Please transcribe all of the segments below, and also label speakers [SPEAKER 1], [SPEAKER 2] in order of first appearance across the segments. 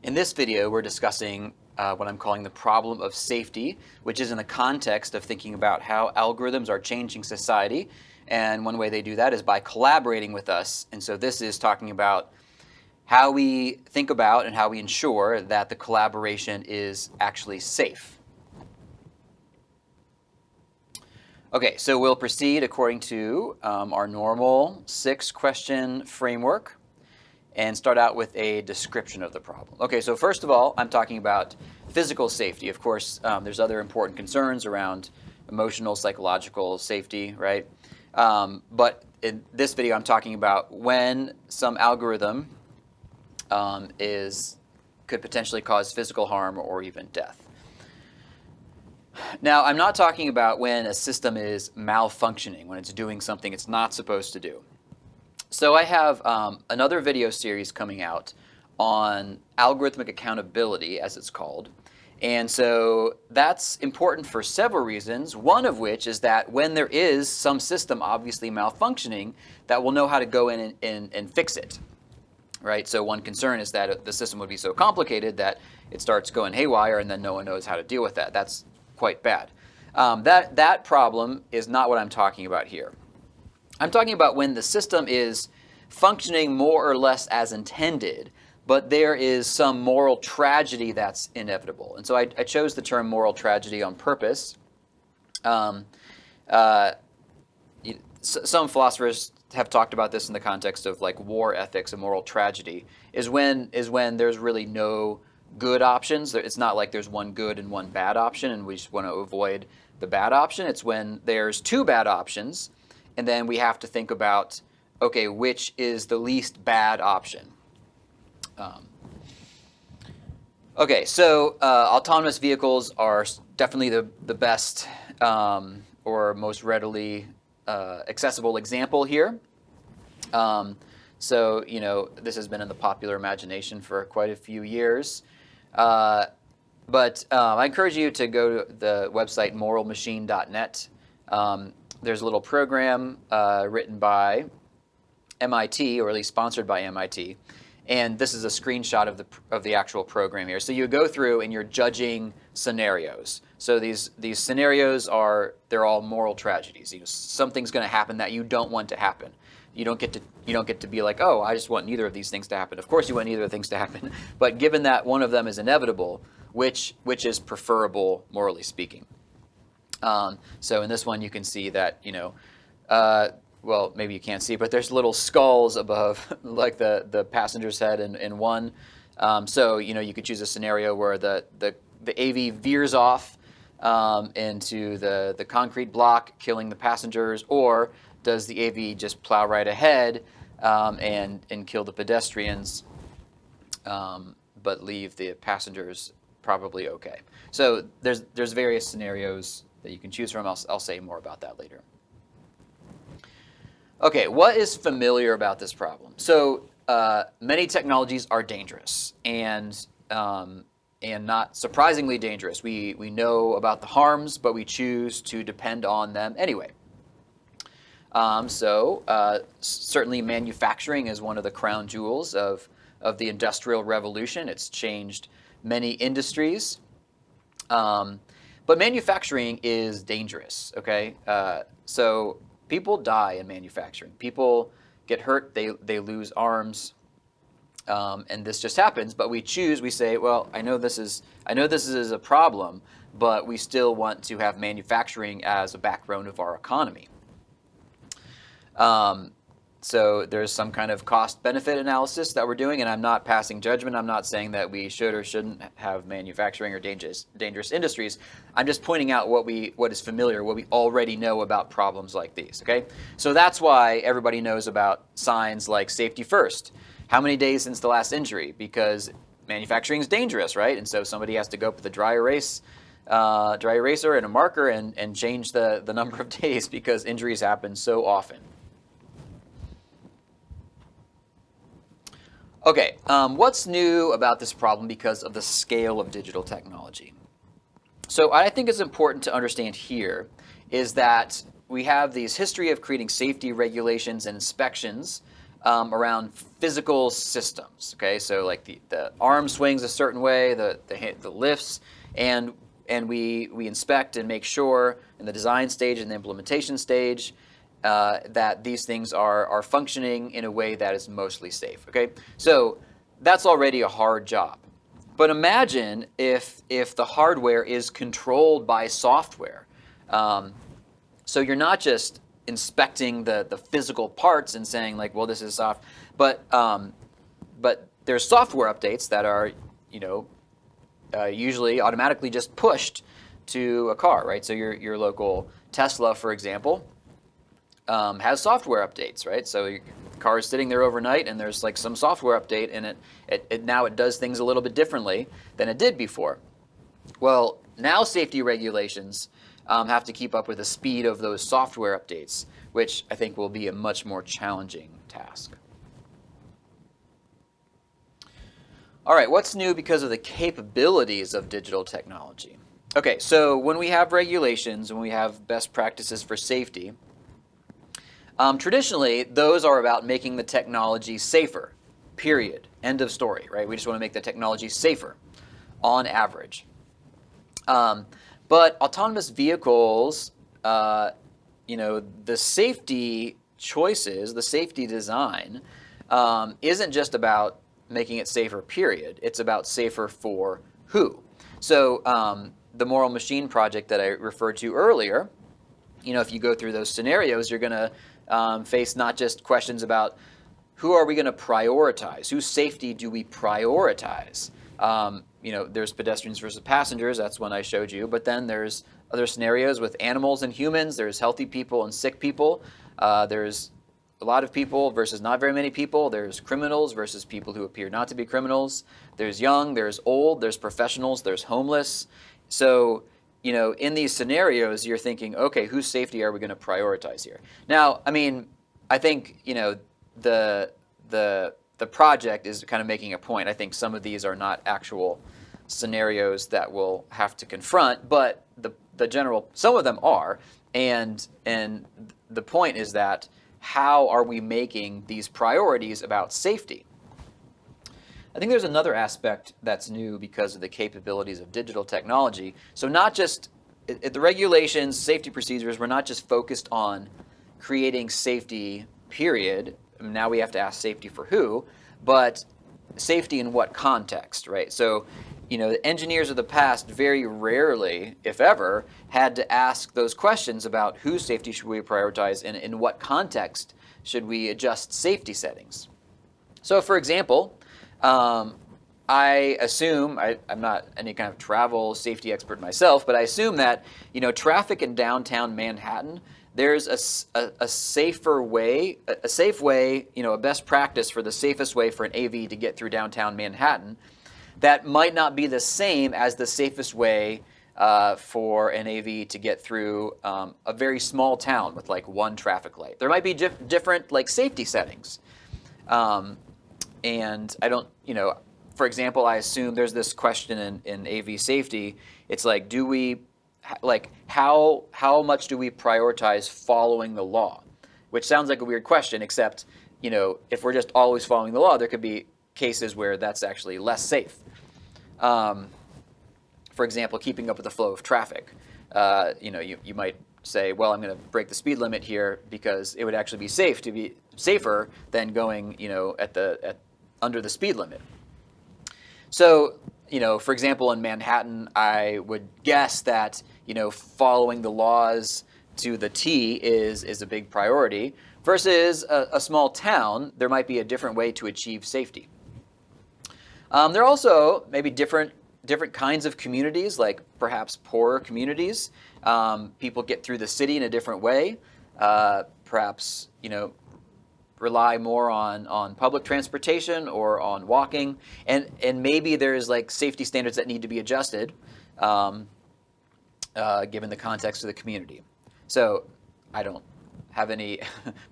[SPEAKER 1] In this video, we're discussing what I'm calling the problem of safety, which is in the context of thinking about how algorithms are changing society. And one way they do that is by collaborating with us. And so this is talking about how we think about and how we ensure that the collaboration is actually safe. Okay, so we'll proceed according to our normal 6-question framework and start out with a description of the problem. Okay, so first of all, I'm talking about physical safety. Of course, there's other important concerns around emotional, psychological safety, right? But in this video, I'm talking about when some algorithm could potentially cause physical harm or even death. Now, I'm not talking about when a system is malfunctioning, when it's doing something it's not supposed to do. So I have another video series coming out on algorithmic accountability, as it's called. And so that's important for several reasons, one of which is that when there is some system obviously malfunctioning, that we'll know how to go in and fix it. Right? So one concern is that the system would be so complicated that it starts going haywire and then no one knows how to deal with that. That's quite bad. That problem is not what I'm talking about here. I'm talking about when the system is functioning more or less as intended, but there is some moral tragedy that's inevitable. And so I chose the term moral tragedy on purpose. Some philosophers have talked about this in the context of like war ethics and moral tragedy, is when there's really no good options. It's not like there's one good and one bad option and we just want to avoid the bad option. It's when there's two bad options and then we have to think about, okay, which is the least bad option? Okay, so autonomous vehicles are definitely the best or most readily accessible example here. So, you know, this has been in the popular imagination for quite a few years. But I encourage you to go to the website moralmachine.net. There's a little program written by MIT, or at least sponsored by MIT. And this is a screenshot of the actual program here. So you go through and you're judging scenarios. So these scenarios they're all moral tragedies. You know, something's going to happen that you don't want to happen. You don't get to be like, oh, I just want neither of these things to happen. Of course you want neither of things to happen. But given that one of them is inevitable, which is preferable morally speaking? So in this one you can see that, you know, well, maybe you can't see, but there's little skulls above like the passenger's head in one. So, you know, you could choose a scenario where the AV veers off into the concrete block, killing the passengers, or does the AV just plow right ahead and kill the pedestrians, but leave the passengers probably okay? So there's various scenarios that you can choose from. I'll say more about that later. Okay, what is familiar about this problem? So many technologies are dangerous and not surprisingly dangerous. We know about the harms, but we choose to depend on them anyway. Certainly manufacturing is one of the crown jewels of the Industrial Revolution. It's changed many industries. But manufacturing is dangerous, okay? So people die in manufacturing. People get hurt, they lose arms, and this just happens. But we say, well, I know this is a problem, but we still want to have manufacturing as a backbone of our economy. So there's some kind of cost-benefit analysis that we're doing, and I'm not passing judgment. I'm not saying that we should or shouldn't have manufacturing or dangerous industries. I'm just pointing out what is familiar, what we already know about problems like these, okay? So that's why everybody knows about signs like safety first. How many days since the last injury? Because manufacturing is dangerous, right? And so somebody has to go up with a dry eraser and a marker and change the number of days because injuries happen so often. Okay, what's new about this problem because of the scale of digital technology? So I think it's important to understand here is that we have these history of creating safety regulations and inspections around physical systems. Okay, so like the arm swings a certain way, the lifts, and we inspect and make sure in the design stage and the implementation stage that these things are functioning in a way that is mostly safe. Okay, so that's already a hard job. But imagine if the hardware is controlled by software. So you're not just inspecting the physical parts and saying like, well, this is soft, but there's software updates that are, usually automatically just pushed to a car, right? So your local Tesla, for example, has software updates, right? So your car is sitting there overnight, and there's like some software update, and it now does things a little bit differently than it did before. Well, now safety regulations have to keep up with the speed of those software updates, which I think will be a much more challenging task. All right, what's new because of the capabilities of digital technology? Okay, so when we have regulations, when we have best practices for safety, traditionally, those are about making the technology safer, period. End of story, right? We just want to make the technology safer on average. But autonomous vehicles, the safety choices, the safety design, isn't just about making it safer, period. It's about safer for who. So the Moral Machine project that I referred to earlier, if you go through those scenarios, you're going to face not just questions about who are we going to prioritize, whose safety do we prioritize. There's pedestrians versus passengers, that's one I showed you, but then there's other scenarios with animals and humans, there's healthy people and sick people, there's a lot of people versus not very many people, there's criminals versus people who appear not to be criminals, there's young, there's old, there's professionals, there's homeless. So, in these scenarios, you're thinking, okay, whose safety are we going to prioritize here? Now, I think, the project is kind of making a point. I think some of these are not actual scenarios that we'll have to confront, but some of them are, and the point is that how are we making these priorities about safety? I think there's another aspect that's new because of the capabilities of digital technology. So not just the regulations, safety procedures, we're not just focused on creating safety, period. Now we have to ask safety for who, but safety in what context, right? So, the engineers of the past very rarely, if ever, had to ask those questions about whose safety should we prioritize and in what context should we adjust safety settings. So, for example, I assume, I'm not any kind of travel safety expert myself, but I assume that, traffic in downtown Manhattan, there's a safer way, a safe way, a best practice for the safest way for an AV to get through downtown Manhattan that might not be the same as the safest way for an AV to get through a very small town with like one traffic light. There might be different like safety settings. And I don't, for example, I assume there's this question in AV safety. It's like, how much do we prioritize following the law? Which sounds like a weird question, except, if we're just always following the law, there could be cases where that's actually less safe. For example, keeping up with the flow of traffic. You might say, well, I'm going to break the speed limit here because it would actually be safer than going, under the speed limit. So, for example, in Manhattan, I would guess that, following the laws to the T is a big priority, versus a small town, there might be a different way to achieve safety. There are also maybe different kinds of communities, like perhaps poorer communities. People get through the city in a different way. Perhaps, rely more on public transportation or on walking, and maybe there's like safety standards that need to be adjusted given the context of the community. So I don't have any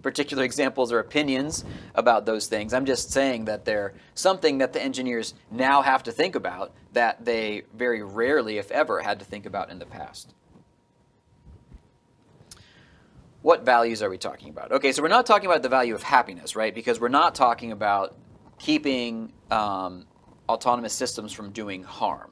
[SPEAKER 1] particular examples or opinions about those things. I'm just saying that they're something that the engineers now have to think about that they very rarely, if ever, had to think about in the past. what values are we talking about? Okay, so we're not talking about the value of happiness, right? Because we're not talking about keeping autonomous systems from doing harm.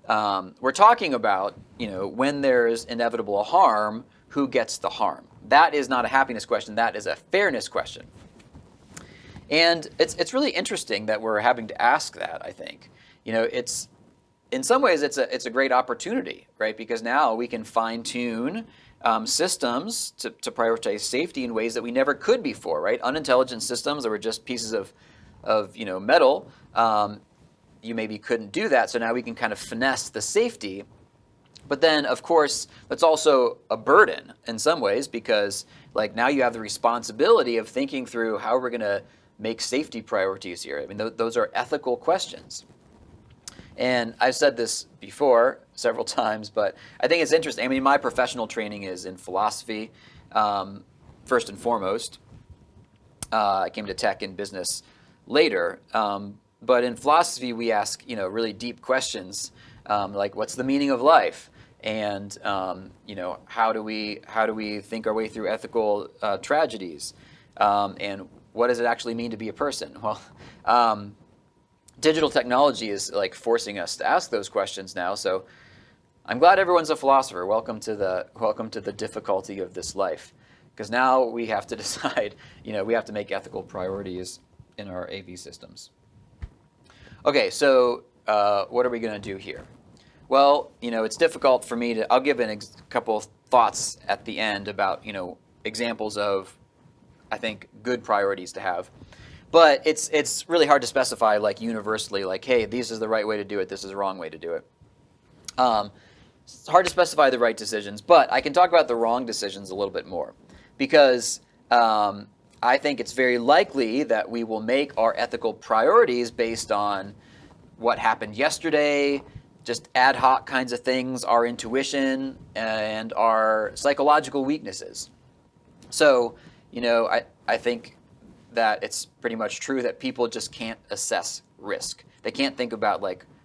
[SPEAKER 1] We're talking about, when there's inevitable harm, who gets the harm? That is not a happiness question. That is a fairness question. And it's really interesting that we're having to ask that, I think. It's in some ways it's a great opportunity, right? Because now we can fine-tune systems to prioritize safety in ways that we never could before, right? Unintelligent systems that were just pieces of metal, you maybe couldn't do that. So now we can kind of finesse the safety. But then, of course, that's also a burden in some ways, because now you have the responsibility of thinking through how we're going to make safety priorities here. I mean, those are ethical questions. And I've said this before several times, but I think it's interesting. I mean, my professional training is in philosophy, first and foremost. I came to tech and business later. But in philosophy, we ask, really deep questions, like what's the meaning of life? And, how do we think our way through ethical tragedies? And what does it actually mean to be a person? Well, digital technology is forcing us to ask those questions now. So I'm glad everyone's a philosopher. Welcome to the difficulty of this life, because now we have to decide. We have to make ethical priorities in our AV systems. Okay, so what are we going to do here? Well, it's difficult for me to. I'll give a couple of thoughts at the end about examples of, I think, good priorities to have. But it's really hard to specify universally, hey, this is the right way to do it, this is the wrong way to do it. It's hard to specify the right decisions, but I can talk about the wrong decisions a little bit more, because I think it's very likely that we will make our ethical priorities based on what happened yesterday, just ad hoc kinds of things, our intuition, and our psychological weaknesses. So, I think that it's pretty much true that people just can't assess risk. They can't think about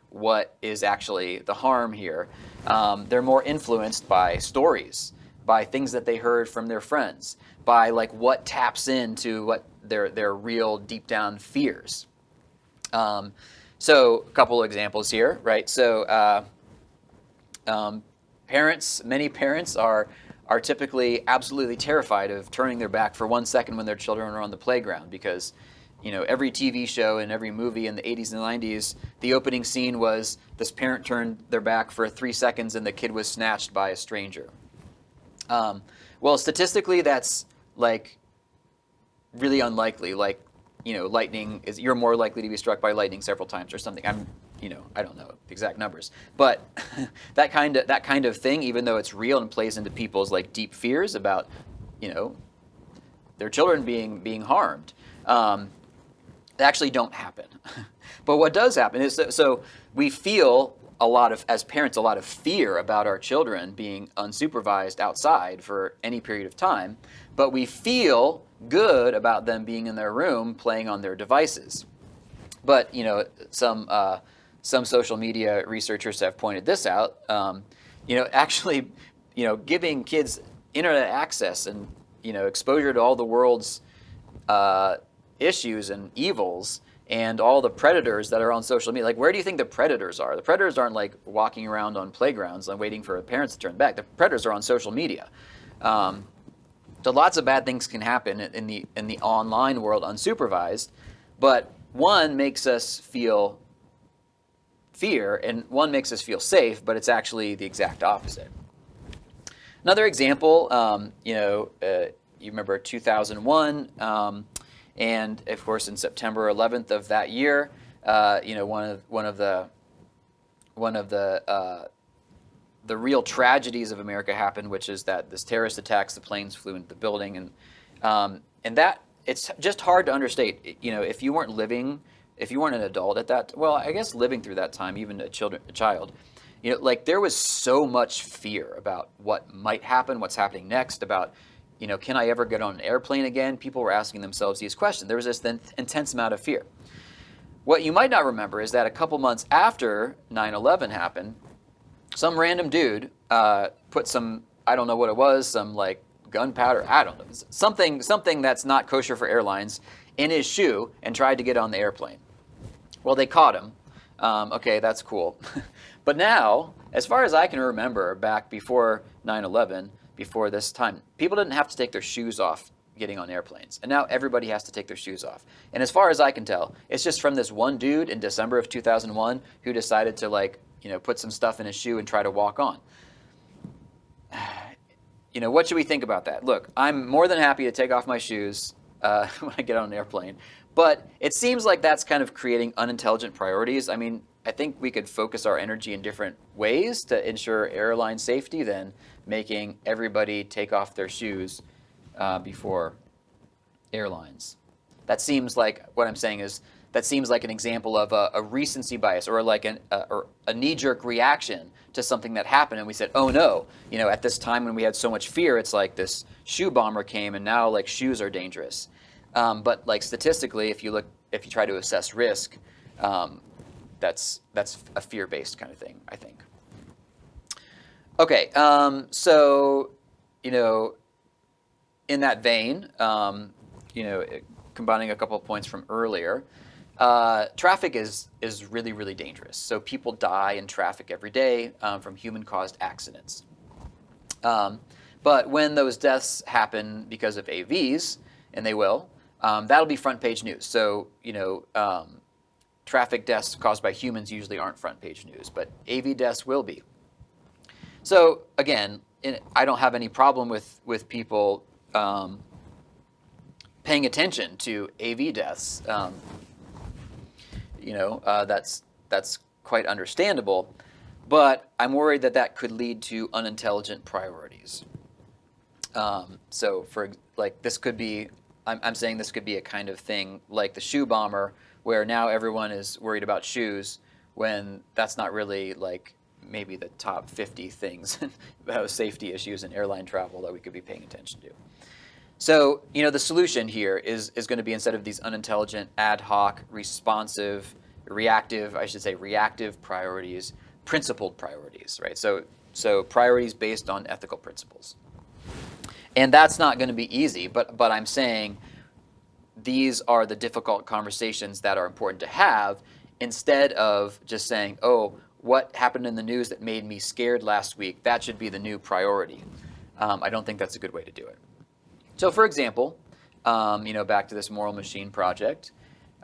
[SPEAKER 1] what is actually the harm here. They're more influenced by stories, by things that they heard from their friends, by what taps into what their real deep down fears. So a couple of examples here, right? So many parents are typically absolutely terrified of turning their back for 1 second when their children are on the playground, because every TV show and every movie in the 80s and 90s, the opening scene was this parent turned their back for 3 seconds and the kid was snatched by a stranger. Well, statistically, that's really unlikely. Lightning is, you're more likely to be struck by lightning several times or something. I don't know the exact numbers, but that kind of thing, even though it's real and plays into people's deep fears about, their children being harmed, they actually don't happen. But what does happen is, so we feel as parents, a lot of fear about our children being unsupervised outside for any period of time, but we feel good about them being in their room playing on their devices. But some social media researchers have pointed this out. Actually, giving kids internet access and exposure to all the world's issues and evils and all the predators that are on social media. Where do you think the predators are? The predators aren't walking around on playgrounds and waiting for parents to turn back. The predators are on social media. So lots of bad things can happen in the online world unsupervised, but one makes us feel fear and one makes us feel safe, but it's actually the exact opposite. Another example, you remember 2001, and of course in September 11th of that year, one of the real tragedies of America happened, which is that this terrorist attacks, the planes flew into the building, and that it's just hard to understate. If you weren't an adult at that, well, I guess living through that time, even a child, there was so much fear about what might happen, what's happening next, about, can I ever get on an airplane again? People were asking themselves these questions. There was this intense amount of fear. What you might not remember is that a couple months after 9/11 happened, some random dude put some, I don't know what it was, some gunpowder, I don't know, something that's not kosher for airlines in his shoe and tried to get on the airplane. Well, they caught him. Okay, that's cool. But now, as far as I can remember, back before 9/11, before this time, people didn't have to take their shoes off getting on airplanes. And now everybody has to take their shoes off. And as far as I can tell, it's just from this one dude in December of 2001 who decided to, like, put some stuff in his shoe and try to walk on. What should we think about that? Look, I'm more than happy to take off my shoes when I get on an airplane. But it seems like that's kind of creating unintelligent priorities. I mean, I think we could focus our energy in different ways to ensure airline safety than making everybody take off their shoes before airlines. That seems like, what I'm saying is, that seems like an example of a recency bias, or like a knee-jerk reaction to something that happened, and we said, oh no, at this time when we had so much fear, it's like this shoe bomber came, and now like shoes are dangerous. But like statistically, if you try to assess risk, that's a fear-based kind of thing, I think. Okay, so in that vein, combining a couple of points from earlier, traffic is really, really dangerous. So people die in traffic every day from human-caused accidents. But when those deaths happen because of AVs, and they will, that'll be front-page news. So traffic deaths caused by humans usually aren't front-page news, but AV deaths will be. So again, I don't have any problem with people paying attention to AV deaths. That's quite understandable, but I'm worried that could lead to unintelligent priorities. So for like this could be, I'm saying this could be a kind of thing like the shoe bomber, where now everyone is worried about shoes when that's not really like maybe the top 50 things about safety issues in airline travel that we could be paying attention to. So, the solution here is going to be, instead of these unintelligent, ad hoc, responsive, reactive priorities, principled priorities, right? So priorities based on ethical principles. And that's not going to be easy, but I'm saying these are the difficult conversations that are important to have, instead of just saying, oh, what happened in the news that made me scared last week, that should be the new priority. I don't think that's a good way to do it. So for example, back to this Moral Machine project,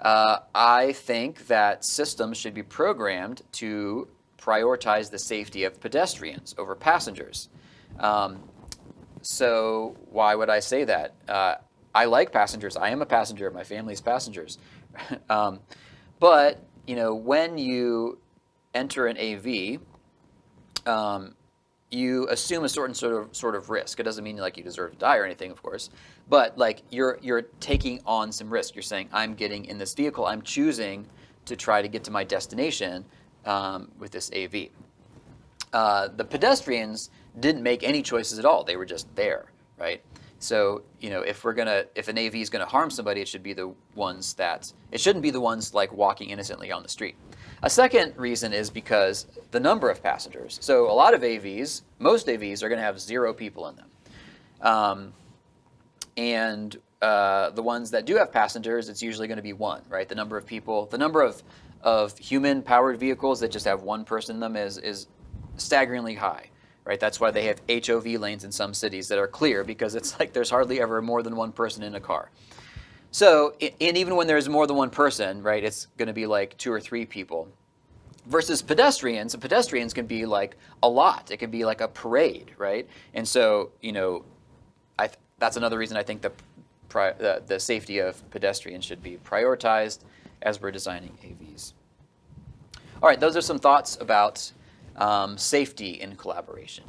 [SPEAKER 1] I think that systems should be programmed to prioritize the safety of pedestrians over passengers. So why would I say that? I like passengers. I am a passenger. My family's passengers. But when you enter an AV, you assume a certain sort of risk. It doesn't mean like you deserve to die or anything, of course, but like you're taking on some risk. You're saying, I'm getting in this vehicle. I'm choosing to try to get to my destination with this AV. The pedestrians didn't make any choices at all. They were just there, right? So if an AV is gonna harm somebody, it shouldn't be the ones like walking innocently on the street. A second reason is because the number of passengers. So a lot of AVs, most AVs are going to have 0 people in them. And the ones that do have passengers, it's usually going to be 1, right? The number of people, the number of human-powered vehicles that just have 1 person in them is staggeringly high, right? That's why they have HOV lanes in some cities that are clear, because it's like there's hardly ever more than 1 person in a car. So, and even when there's more than 1 person, right, it's going to be like 2 or 3 people. Versus pedestrians, pedestrians can be like a lot. It can be like a parade, right? And so, that's another reason I think the safety of pedestrians should be prioritized as we're designing AVs. All right, those are some thoughts about safety in collaboration.